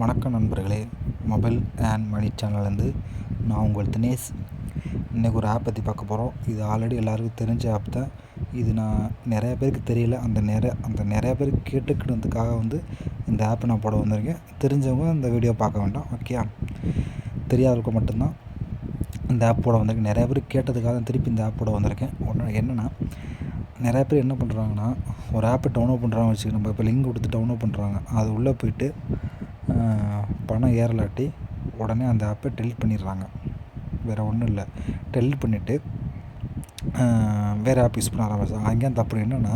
வணக்கம் நண்பர்களே. Mobile and money சேனல்லேருந்து நான் உங்கள் தினேஷ். இன்றைக்கி ஒரு ஆப் பற்றி பார்க்க போகிறோம். இது ஆல்ரெடி எல்லாருக்கும் தெரிஞ்ச ஆப் தான். இது நான் நிறையா பேருக்கு தெரியல. அந்த நிறையா பேர் கேட்டுக்கிட்டதுக்காக இந்த ஆப்பை நான் போட வந்திருக்கேன். தெரிஞ்சவங்க இந்த வீடியோ பார்க்க வேண்டாம், ஓகே. தெரியாதவங்களுக்கு மட்டும்தான் இந்த ஆப் போட வந்திருக்கேன். நிறையா பேர் கேட்டதுக்காக தான் திருப்பி இந்த ஆப் போட வந்திருக்கேன். ஒன்று என்னென்னா, நிறையா பேர் என்ன பண்ணுறாங்கன்னா, ஒரு ஆப்பை டவுன்லோட் பண்ணுறாங்க வச்சுக்க, நம்ம இப்போ லிங்க் கொடுத்து டவுன்லோட் பண்ணுறாங்க. அது உள்ளே போய்ட்டு பணம் ஏறலாட்டி உடனே அந்த ஆப்பை டெலிட் பண்ணிடுறாங்க. வேறு ஒன்றும் இல்லை, டெலிட் பண்ணிவிட்டு வேறு ஆப் யூஸ் பண்ண ஆரம்பிச்சாங்க. அங்கேயும் தப்பு என்னென்னா,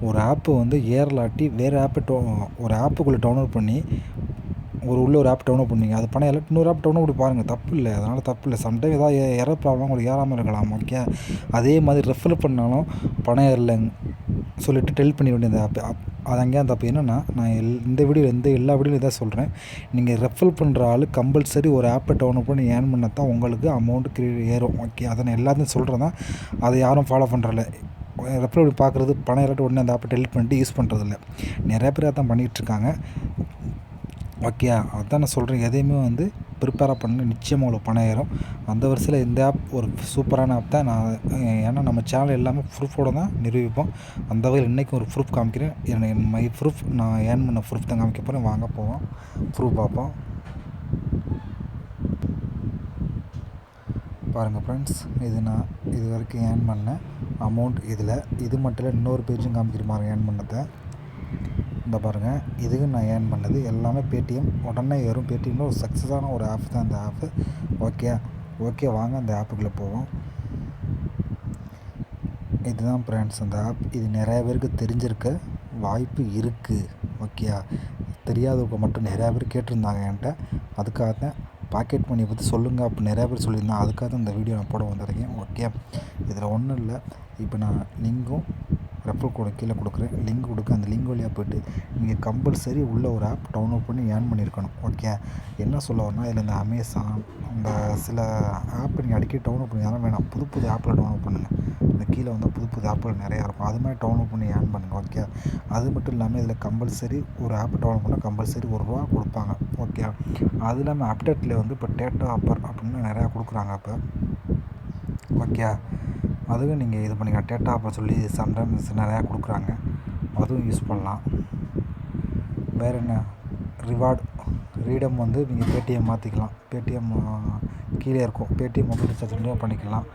ஒரு ஆப்பு ஏறலாட்டி வேறு ஆப்பை ஒரு ஆப்புக்குள்ளே டவுன்லோட் பண்ணி உள்ள ஒரு ஆப் டவுன்லோட் பண்ணிங்க, அது பணம் எல்லாம் இன்னொரு ஆப் டவுன்லோட் பண்ணி பாருங்கள், தப்பு இல்லை. அதனால் தப்பு இல்லை. சம்டைம் ஏதாவது எரர் ப்ராப்ளம் உங்களுக்கு ஏறாமல் இருக்கலாம், ஓகே. அதே மாதிரி ரெஃபர் பண்ணாலும் பணம் ஏறலைங்க சொல்லிவிட்டு டெலிட் பண்ணிட வேண்டிய அந்த ஆப். அது அங்கேயும் தப்பு. என்னென்னா, நான் இந்த எல்லா வீடியோவில் இதான் சொல்கிறேன். நீங்கள் ரெஃபர் பண்ணுற ஆள் கம்பல்சரி ஒரு ஆப்பை டவுன்லோட் பண்ணி ஏர்ன் பண்ணால் தான் உங்களுக்கு அமௌண்ட்டு ஏறும், ஓகே. அதை நான் எல்லாத்தையும் சொல்கிறேன் தான், அதை யாரும் ஃபாலோ பண்ணுறதில்ல. ரெஃபர் பார்க்குறது பணம் ஏறாட்டி உடனே அந்த ஆப்பை டெலிட் பண்ணிட்டு யூஸ் பண்ணுறதில்ல. நிறையா பேர் அதான் பண்ணிகிட்ருக்காங்க, ஓகே. அதான் நான் சொல்கிறேன், எதையுமே ப்ரிப்பேராக பண்ண நிச்சயமாக உங்களுக்கு பணம் ஏறும். அந்த வரிசையில் இந்த ஆப் ஒரு சூப்பரான ஆப் தான். ஏன்னா நம்ம சேனல் எல்லாமே ப்ரூஃபோடு தான் நிரூபிப்போம். அந்த வகையில் இன்றைக்கும் ஒரு ப்ரூஃப் காமிக்கிறேன். மை ப்ரூஃப், நான் ஏர்ன் பண்ண ப்ரூஃப் தான் காமிக்க போகிறேன். வாங்க போவோம், ப்ரூஃப் பார்ப்போம். பாருங்கள் ஃப்ரெண்ட்ஸ், இது நான் இது வரைக்கும் ஏர்ன் பண்ண அமௌண்ட். இது மட்டும் இல்லை, இன்னொரு பேஜும் காமிக்கிற மாதிரி ஏர்ன் பண்ணதை. இந்த பாருங்கள், இதுக்கு நான் ஏர்ன் பண்ணது எல்லாமே பேடிஎம். உடனே ஏறும். பேடிஎம்மில் ஒரு சக்ஸஸான ஒரு ஆப் தான் இந்த ஆப்பு, ஓகே. வாங்க அந்த ஆப்புக்குள்ளே போவோம். இதுதான் ஃப்ரெண்ட்ஸ் அந்த ஆப். இது நிறையா பேருக்கு தெரிஞ்சிருக்க வாய்ப்பு இருக்குது, ஓகே. தெரியாதவங்க மட்டும் நிறையா பேர் கேட்டிருந்தாங்க என்கிட்ட. அதுக்காக தான் பாக்கெட் மணியை பற்றி சொல்லுங்கள் அப்படி நிறையா பேர் சொல்லியிருந்தாங்க. அதுக்காக தான் இந்த வீடியோ நான் போட வந்திருக்கேன், ஓகே. இதில் ஒன்றும் இல்லை. இப்போ நான் லிங்கும் ரெஃபர் கோடு கீழே கொடுக்குறேன். லிங்க் கொடுக்க அந்த லிங்க் வழியாக போய்ட்டு நீங்கள் கம்பல்சரி உள்ள ஒரு ஆப் டவுன்லோட் பண்ணி ஏர்ன் பண்ணியிருக்கணும், ஓகே. என்ன சொல்ல வரனா, இதில் இந்த அமேசான், இந்த சில ஆப் நீங்கள் அடிக்கடி டவுன்லோட் பண்ணி யாரும் வேணாம், புது ஆப்பில் டவுன்லோட் பண்ணுங்கள். இந்த கீழே புது ஆப்புகள் நிறையா இருக்கும், அது மாதிரி டவுன்லோட் பண்ணி ஏர்ன் பண்ணுங்கள், ஓகே. அது மட்டும் இல்லாமல் இதில் கம்பல்சரி ஒரு ஆப் டவுன்லோட் பண்ணால் கம்பல்சரி ₹1 கொடுப்பாங்க, ஓகே. அது இல்லாமல் அப்டேட்டில் இப்போ டேட்டா ஆஃபர் அப்படின்னு நிறையா கொடுக்குறாங்க இப்போ, ஓகே. அதுவும் நீங்கள் இது பண்ணிக்கலாம். டேட்டா ஆஃபர் சொல்லி சம்டைம்ஸ் நிறையா கொடுக்குறாங்க, அதுவும் யூஸ் பண்ணலாம். வேறு என்ன, ரீடம் நீங்கள் பேடிஎம் மாற்றிக்கலாம். பேடிஎம் கீழே இருக்கும், பேடிஎம் மொபைல் ரீசார்ஜ் பண்ணிக்கலாம்.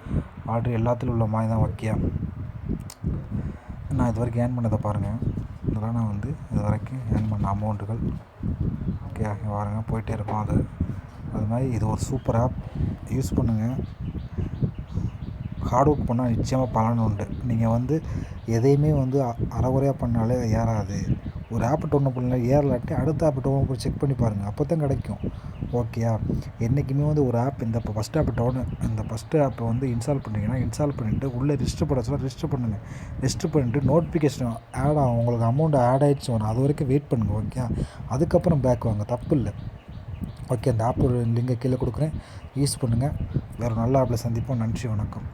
ஆல்ரெடி எல்லாத்துலையும் உள்ள மாதிரி தான், ஓகே. நான் இது வரைக்கும் ஏர்ன் பண்ணதை பாருங்கள். இதெல்லாம் நான் இது வரைக்கும் ஏர்ன் பண்ண அமௌண்ட்டுகள், ஓகே. பாருங்கள், போயிட்டே இருக்கும். அது மாதிரி இது ஒரு சூப்பர் ஆப், யூஸ் பண்ணுங்கள். ஹார்ட் ஒர்க் பண்ணால் நிச்சயமாக பலன் உண்டு. நீங்கள் எதையுமே அரைகுறையாக பண்ணாலே ஏறாது. ஒரு ஆப்பை டவுன்லோட் பண்ணல ஏறலாட்டி அடுத்த ஆப்பை டவுன்லோட் பண்ணி செக் பண்ணி பாருங்கள், அப்போ தான் கிடைக்கும், ஓகே. என்றைக்குமே ஒரு ஆப் இந்த ஃபஸ்ட் ஆப்பை இன்ஸ்டால் பண்ணிங்கன்னா இன்ஸ்டால் பண்ணிவிட்டு உள்ளே ரிஜிஸ்டர் பண்ண சொல்ல ரிஜிஸ்டர் பண்ணுங்கள். ரிஜிஸ்டர் பண்ணிவிட்டு நோட்டிஃபிகேஷன் ஆட் ஆகும், உங்களுக்கு அமௌண்ட் ஆட் ஆகிடுச்சு வரும். அது வரைக்கும் வெயிட் பண்ணுங்கள், ஓகே. அதுக்கப்புறம் பேக் வாங்க, தப்பு இல்லை, ஓகே. அந்த ஆப் லிங்கை கீழே கொடுக்குறேன், யூஸ் பண்ணுங்கள். வேறு நல்ல ஆப்பில் சந்திப்போம். நன்றி, வணக்கம்.